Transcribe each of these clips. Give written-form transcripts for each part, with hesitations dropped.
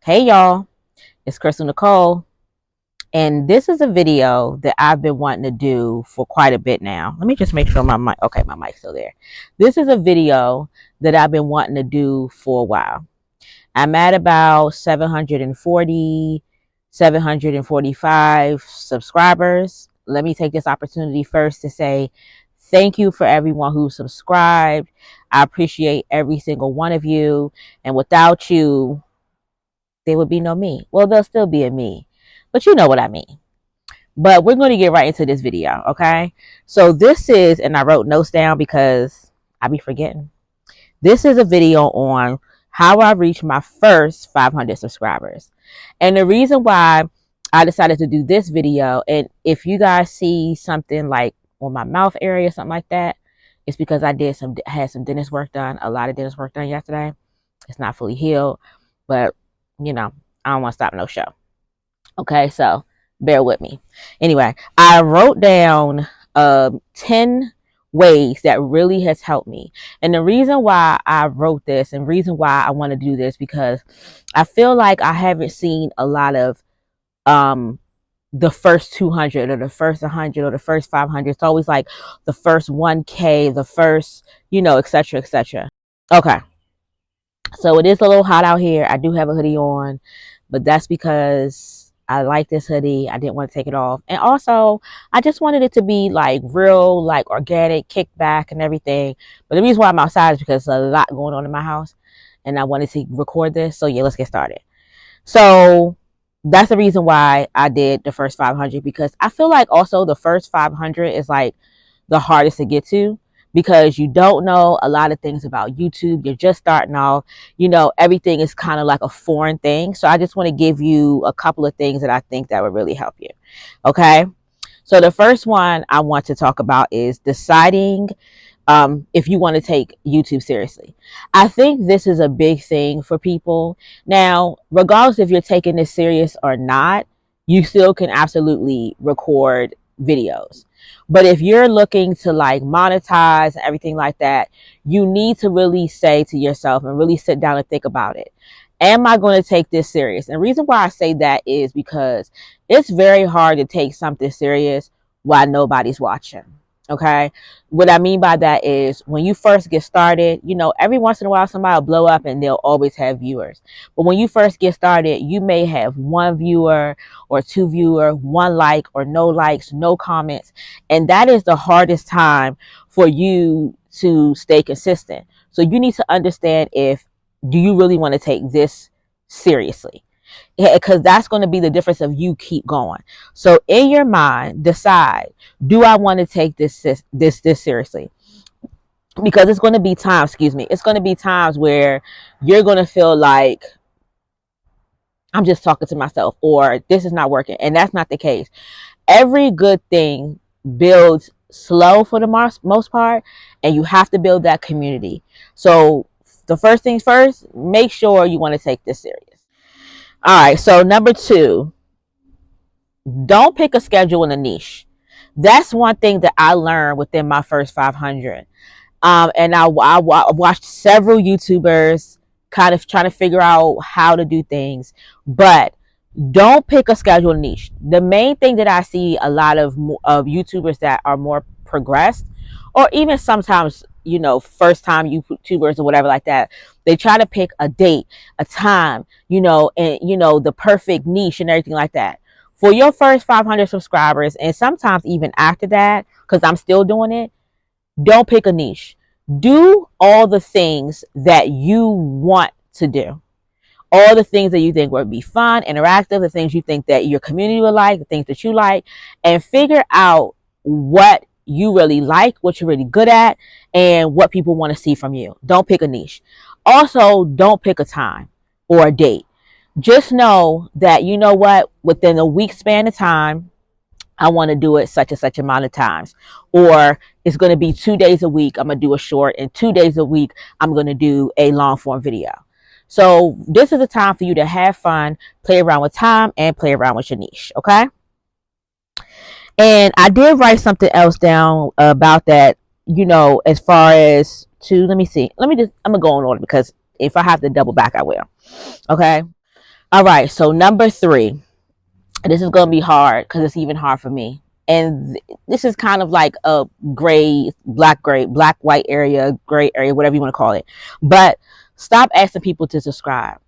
Hey y'all, it's Crystal Nicole, and this is a video that I've been wanting to do for quite a bit now. Let me just make sure my mic, okay, my mic's still there. This is a video that I've been wanting to do for a while. I'm at about 740, 745 subscribers. Let me take this opportunity first to say thank you for everyone who subscribed. I appreciate every single one of you, and without you, there would be no me. Well, there'll still be a me, but you know what I mean. But we're going to get right into this video, okay? So this is, and I wrote notes down because I be forgetting. This is a video on how I reached my first 500 subscribers. And the reason why I decided to do this video, and if you guys see something like on my mouth area, something like that, it's because I had some dentist work done, a lot of dentist work done yesterday. It's not fully healed, but you know, I don't want to stop no show. Okay, so bear with me. Anyway, I wrote down 10 ways that really has helped me. And the reason why I wrote this and reason why I want to do this because I feel like I haven't seen a lot of um the first 200 or the first 100 or the first 500. It's always like the first 1K, the first, etc., etc. Okay. So it is a little hot out here. I do have a hoodie on, but that's because I like this hoodie. I didn't want to take it off. And also, I just wanted it to be like real, like organic, kickback and everything. But the reason why I'm outside is because there's a lot going on in my house and I wanted to record this. So yeah, let's get started. So that's the reason why I did the first 500 because I feel like also the first 500 is like the hardest to get to because you don't know a lot of things about YouTube. You're just starting off. Everything is kind of like a foreign thing. So I just want to give you a couple of things that I think that would really help you. Okay. So the first one I want to talk about is deciding if you want to take YouTube seriously. I think this is a big thing for people. Now, regardless if you're taking this serious or not, you still can absolutely record videos. But if you're looking to like monetize and everything like that, you need to really say to yourself and really sit down and think about it. Am I going to take this serious? And the reason why I say that is because it's very hard to take something serious while nobody's watching. Okay. What I mean by that is when you first get started, every once in a while somebody will blow up and they'll always have viewers. But when you first get started, you may have one viewer or two viewer, one like or no likes, no comments. And that is the hardest time for you to stay consistent. So you need to understand if do you really want to take this seriously? Because that's going to be the difference of you keep going. So in your mind, decide, do I want to take this seriously? Because it's going to be times, it's going to be times where you're going to feel like I'm just talking to myself or this is not working. And that's not the case. Every good thing builds slow for the most part, and you have to build that community. So the first things first, make sure you want to take this serious. All right, so number 2, don't pick a schedule in a niche. That's one thing that I learned within my first 500. And I watched several YouTubers kind of trying to figure out how to do things, but don't pick a schedule niche. The main thing that I see a lot of YouTubers that are more progressed, or even sometimes first time YouTubers or whatever like that, they try to pick a date, a time, and the perfect niche and everything like that. For your first 500 subscribers, and sometimes even after that, because I'm still doing it, don't pick a niche. Do all the things that you want to do. All the things that you think would be fun, interactive, the things you think that your community would like, the things that you like, and figure out what you really like, what you're really good at, and what people want to see from you. Don't pick a niche. Also, don't pick a time or a date. Just know that you know what, within a week span of time, I want to do it such and such amount of times. Or it's going to be 2 days a week, I'm going to do a short, and 2 days a week, I'm going to do a long form video. So this is a time for you to have fun, play around with time, and play around with your niche. Okay. And I did write something else down about that, as far as let me see. I'm going to go on order because if I have to double back, I will. Okay. All right, so number 3, this is going to be hard because it's even hard for me. And this is kind of like a gray, black, white area, gray area, whatever you want to call it. But stop asking people to subscribe.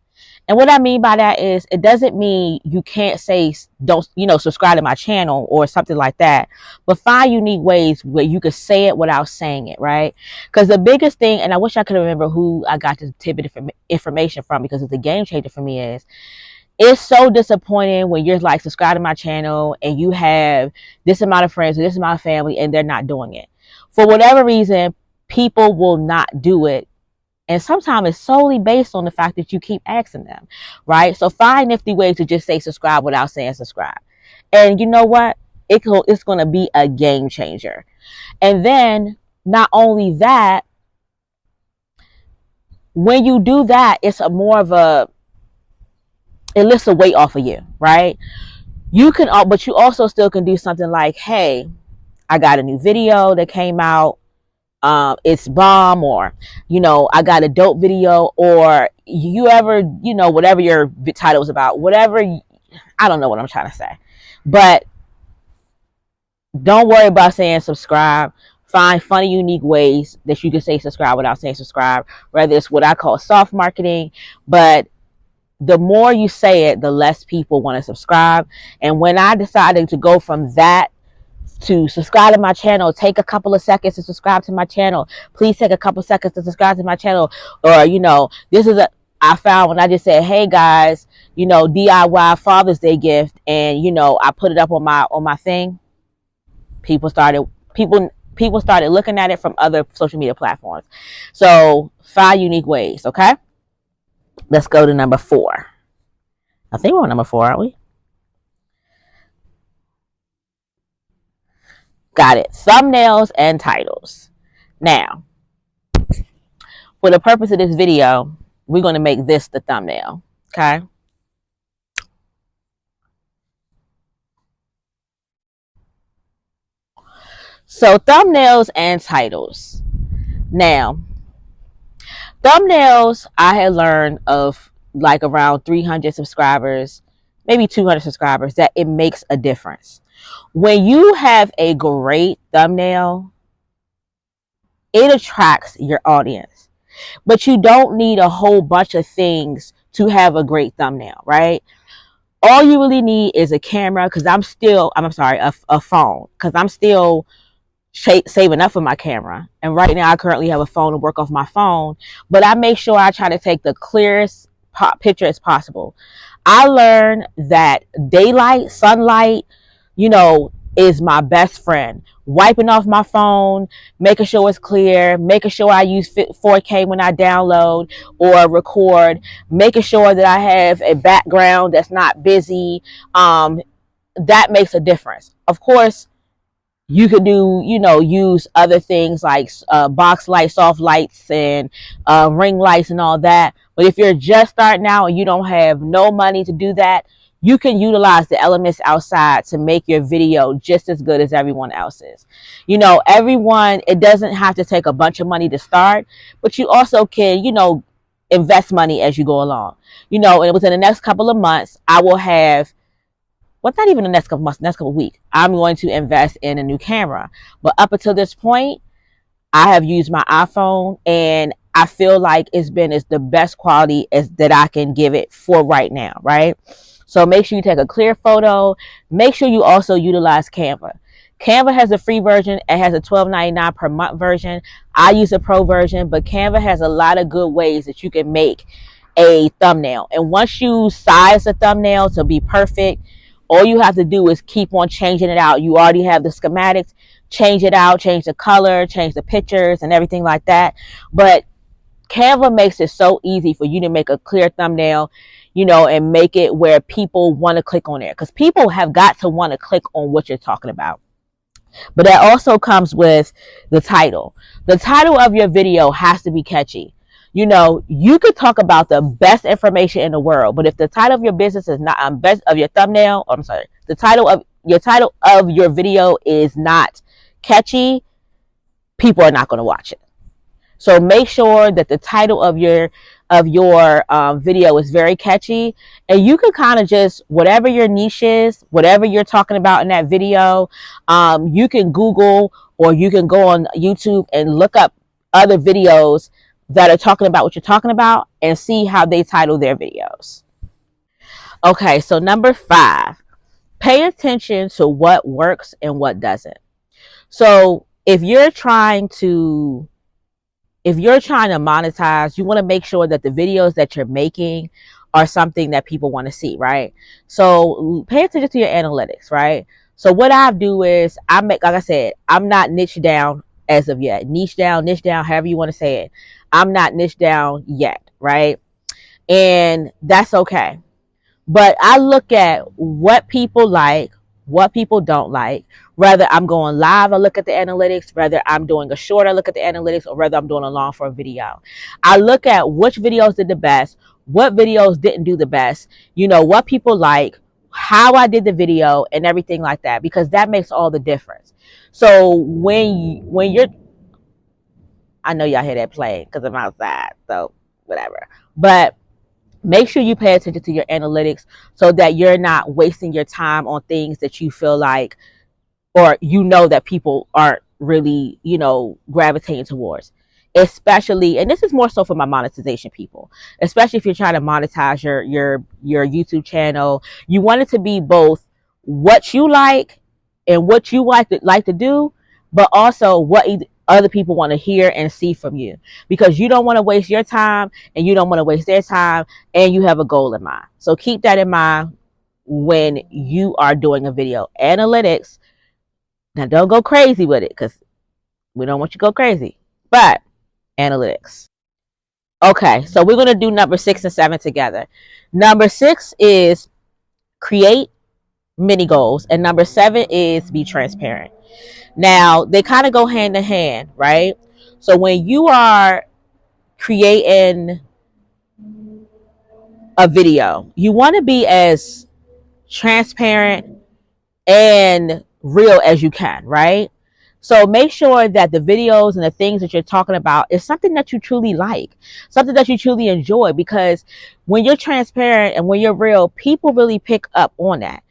And what I mean by that is, it doesn't mean you can't say don't, subscribe to my channel or something like that. But find unique ways where you could say it without saying it, right? Because the biggest thing, and I wish I could remember who I got this tidbit of information from because it's a game changer for me, is it's so disappointing when you're like subscribe to my channel and you have this amount of friends or this amount of family and they're not doing it. For whatever reason, people will not do it. And sometimes it's solely based on the fact that you keep asking them, right? So find nifty ways to just say subscribe without saying subscribe. And you know what? It's going to be a game changer. And then not only that, when you do that, it's a more of a, it lifts a weight off of you, right? You can, but you also still can do something like, hey, I got a new video that came out. It's bomb, or, I got a dope video, or you ever, whatever your title is about, whatever, I don't know what I'm trying to say, but don't worry about saying subscribe. Find funny, unique ways that you can say subscribe without saying subscribe, whether it's what I call soft marketing, but the more you say it, the less people want to subscribe. And when I decided to go from that to subscribe to my channel, take a couple of seconds to subscribe to my channel. Please take a couple seconds to subscribe to my channel. Or, I found when I just said, hey guys, DIY Father's Day gift, and, I put it up on my thing. People started looking at it from other social media platforms. So 5 unique ways. Okay. Let's go to number 4. I think we're on number 4, aren't we? Got it. Thumbnails and titles. Now, for the purpose of this video, we're going to make this the thumbnail. Okay. So thumbnails and titles. Now, thumbnails, I had learned of like around 300 subscribers, maybe 200 subscribers, that it makes a difference. When you have a great thumbnail, it attracts your audience. But you don't need a whole bunch of things to have a great thumbnail, right? All you really need is a camera, because I'm sorry, a phone, because I'm still saving up for my camera. And right now I currently have a phone to work off my phone, but I make sure I try to take the clearest picture as possible. I learned that daylight, sunlight, is my best friend. Wiping off my phone, making sure it's clear, making sure I use 4K when I download or record, making sure that I have a background that's not busy. That makes a difference. Of course, you could do, use other things like box lights, soft lights, and ring lights and all that. But if you're just starting out and you don't have no money to do that, you can utilize the elements outside to make your video just as good as everyone else's. It doesn't have to take a bunch of money to start, but you also can, invest money as you go along. And within the next couple of months, I will have, well, not even the next couple months, next couple weeks, I'm going to invest in a new camera. But up until this point, I have used my iPhone, and I feel like it's the best quality that I can give it for right now, right? So make sure you take a clear photo. Make sure you also utilize Canva. Canva has a free version. It has a $12.99 per month version. I use a pro version, but Canva has a lot of good ways that you can make a thumbnail. And once you size the thumbnail to be perfect, all you have to do is keep on changing it out. You already have the schematics. Change it out, change the color, change the pictures and everything like that. But Canva makes it so easy for you to make a clear thumbnail, and make it where people want to click on it, because people have got to want to click on what you're talking about. But that also comes with the title. The title of your video has to be catchy. You could talk about the best information in the world, but if the title of your business is not best of your thumbnail, the title of your video is not catchy, people are not going to watch it. So make sure that the title of your of your video is very catchy, and you can kind of just, whatever your niche is, whatever you're talking about in that video, you can Google or you can go on YouTube and look up other videos that are talking about what you're talking about and see how they title their videos. Okay, so number 5, pay attention to what works and what doesn't. So if you're trying to monetize, you want to make sure that the videos that you're making are something that people want to see, right? So pay attention to your analytics, right? So what I do is like I said, I'm not niche down as of yet. Niche down, however you want to say it. I'm not niche down yet, right? And that's okay. But I look at what people like, what people don't like. Whether I'm going live, I look at the analytics. Whether I'm doing a short, I look at the analytics. Or whether I'm doing a long form video, I look at which videos did the best, what videos didn't do the best, what people like, how I did the video, and everything like that, because that makes all the difference. So when you're, I know y'all hear that playing because I'm outside, so whatever. But make sure you pay attention to your analytics so that you're not wasting your time on things that you feel like, or that people aren't really, gravitating towards. Especially, and this is more so for my monetization people, especially if you're trying to monetize your YouTube channel, you want it to be both what you like and what you like to do, but also what other people want to hear and see from you, because you don't want to waste your time and you don't want to waste their time, and you have a goal in mind. So keep that in mind when you are doing a video. Analytics. Now don't go crazy with it, because we don't want you to go crazy. But analytics. Okay, so we're going to do number 6 and 7 together. Number 6 is create mini goals, and number 7 is be transparent. Now, they kind of go hand in hand, right? So when you are creating a video, you want to be as transparent and real as you can, right? So make sure that the videos and the things that you're talking about is something that you truly like, something that you truly enjoy, because when you're transparent and when you're real, people really pick up on that.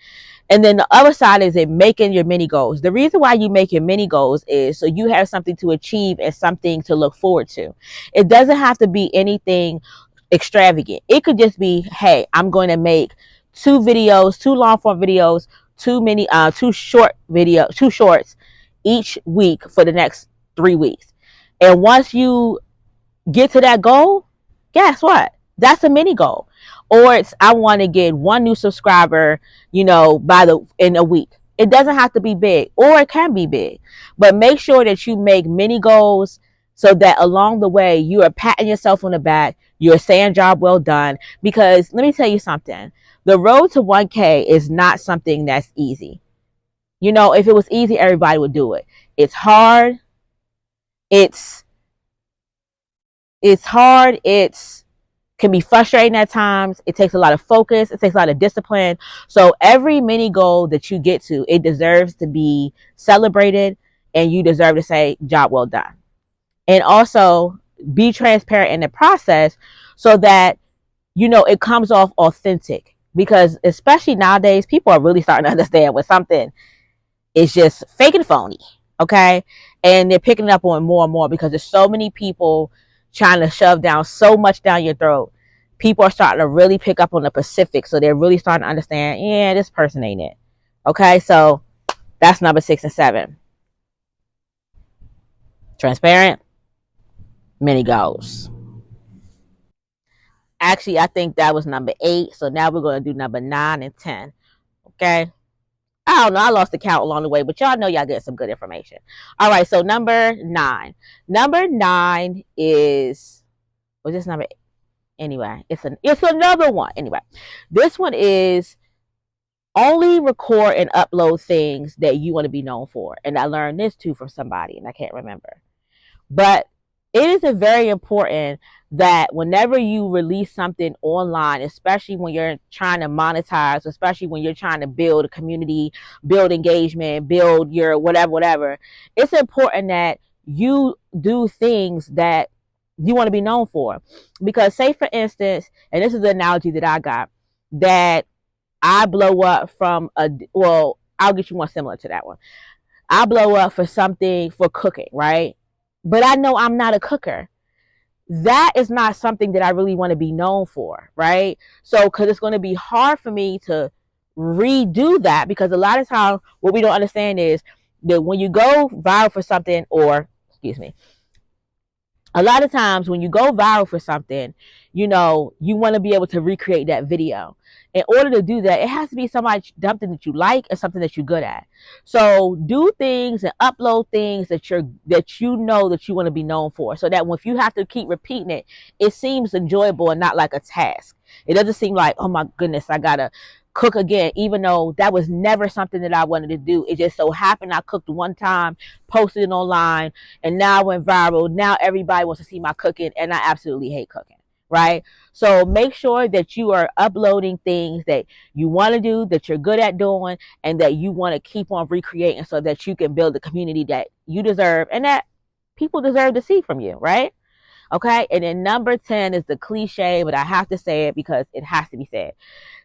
And then the other side is in making your mini goals. The reason why you make your mini goals is so you have something to achieve and something to look forward to. It doesn't have to be anything extravagant. It could just be, hey, I'm going to make 2 videos, 2 long form videos, 2 shorts each week for the next 3 weeks. And once you get to that goal, guess what? That's a mini goal. Or it's, I want to get 1 new subscriber, in a week. It doesn't have to be big, or it can be big. But make sure that you make mini goals so that along the way you are patting yourself on the back, you're saying job well done. Because let me tell you something. The road to 1K is not something that's easy. If it was easy, everybody would do it. It's hard. It's hard. It can be frustrating at times. It takes a lot of focus. It takes a lot of discipline. So every mini goal that you get to, it deserves to be celebrated, and you deserve to say job well done. And also be transparent in the process so that, it comes off authentic, because especially nowadays, people are really starting to understand when something is just fake and phony. Okay. And they're picking it up on more and more, because there's so many people trying to shove down so much down your throat. People are starting to really pick up on the Pacific. So they're really starting to understand, yeah, this person ain't it. Okay. So that's number 6 and 7. Transparent, mini goals. Actually, I think that was number 8. So now we're going to do number 9 and 10. Okay. I don't know. I lost the count along the way, but y'all know y'all get some good information. All right. So number 9. Number 9 is, was this number 8? Anyway, it's another one. Anyway, this one is only record and upload things that you want to be known for. And I learned this too from somebody, and I can't remember. But it is very important that whenever you release something online, especially when you're trying to monetize, especially when you're trying to build a community, build engagement, build your whatever, it's important that you do things that you want to be known for. Because say for instance, and this is the analogy that I got, that I blow up from I'll get you one similar to that one. I blow up for something for cooking, right? But I know I'm not a cooker. That is not something that I really want to be known for, right? So, because it's going to be hard for me to redo that, because a lot of times what we don't understand is that when you go viral for something, or excuse me, a lot of times when you go viral for something, you want to be able to recreate that video. In order to do that, it has to be something that you like and something that you're good at. So do things and upload things that you know that you want to be known for, so that if you have to keep repeating it, it seems enjoyable and not like a task. It doesn't seem like, oh my goodness, I gotta cook again, even though that was never something that I wanted to do. It just so happened I cooked one time, posted it online, and now I went viral. Now everybody wants to see my cooking, and I absolutely hate cooking, right? So make sure that you are uploading things that you want to do, that you're good at doing, and that you want to keep on recreating, so that you can build the community that you deserve and that people deserve to see from you, right? Okay. And then number 10 is the cliche, but I have to say it because it has to be said.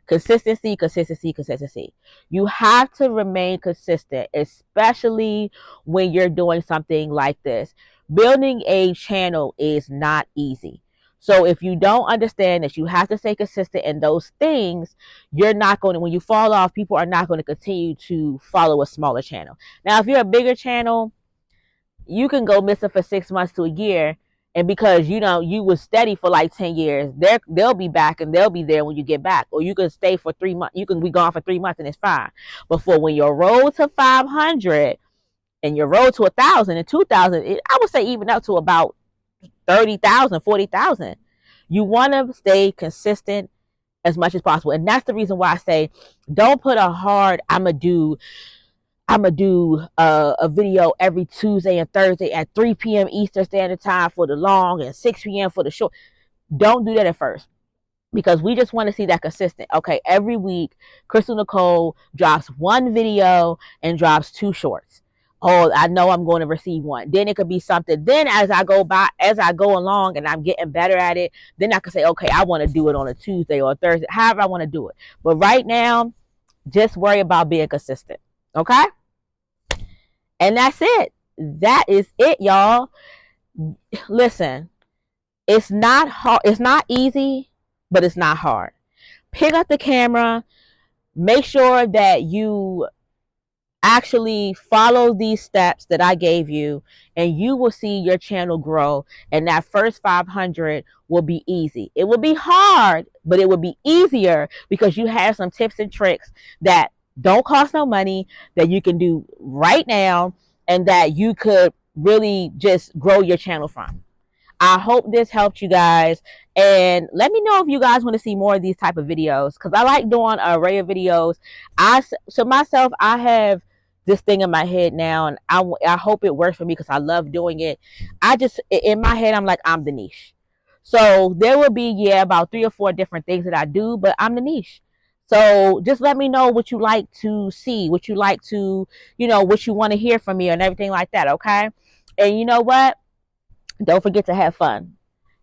Consistency, consistency, consistency. You have to remain consistent, especially when you're doing something like this. Building a channel is not easy. So if you don't understand that you have to stay consistent in those things, you're not going to, when you fall off, people are not going to continue to follow a smaller channel. Now, if you're a bigger channel, you can go missing for 6 months to a year, and because you was steady for like 10 years, they'll be back and they'll be there when you get back. Or you can stay for 3 months, you can be gone for 3 months and it's fine. But for when your road to 500 and your road to 1,000 and 2,000, I would say even up to about 30,000, 40,000, you want to stay consistent as much as possible. And that's the reason why I say, don't put a hard, I'm going to do a video every Tuesday and Thursday at 3 p.m. Eastern Standard Time for the long and 6 p.m. for the short. Don't do that at first, because we just want to see that consistent. Okay, every week, Crystal Nicole drops one video and drops 2 shorts. Oh, I know I'm going to receive one. Then it could be something. Then as I go along and I'm getting better at it, then I can say, okay, I want to do it on a Tuesday or a Thursday, however I want to do it. But right now, just worry about being consistent. Okay? And that's it. That is it, y'all. Listen, it's not hard. It's not easy, but it's not hard. Pick up the camera. Make sure that you actually follow these steps that I gave you, and you will see your channel grow. And that first 500 will be easy. It will be hard, but it will be easier because you have some tips and tricks that don't cost no money, that you can do right now, and that you could really just grow your channel from. I hope this helped you guys, and let me know if you guys want to see more of these type of videos, because I like doing an array of videos. I have this thing in my head now, and I hope it works for me because I love doing it. In my head, I'm like, I'm the niche. So there will be, about 3 or 4 different things that I do, but I'm the niche. So just let me know what you like to see, what you like to, what you want to hear from me and everything like that, okay? And you know what? Don't forget to have fun.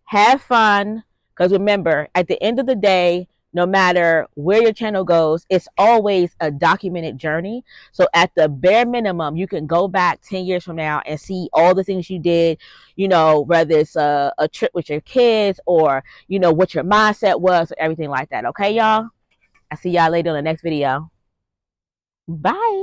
Have fun, because remember, at the end of the day, no matter where your channel goes, it's always a documented journey. So at the bare minimum, you can go back 10 years from now and see all the things you did, whether it's a trip with your kids or, what your mindset was or everything like that. Okay, y'all? I'll see y'all later on the next video. Bye.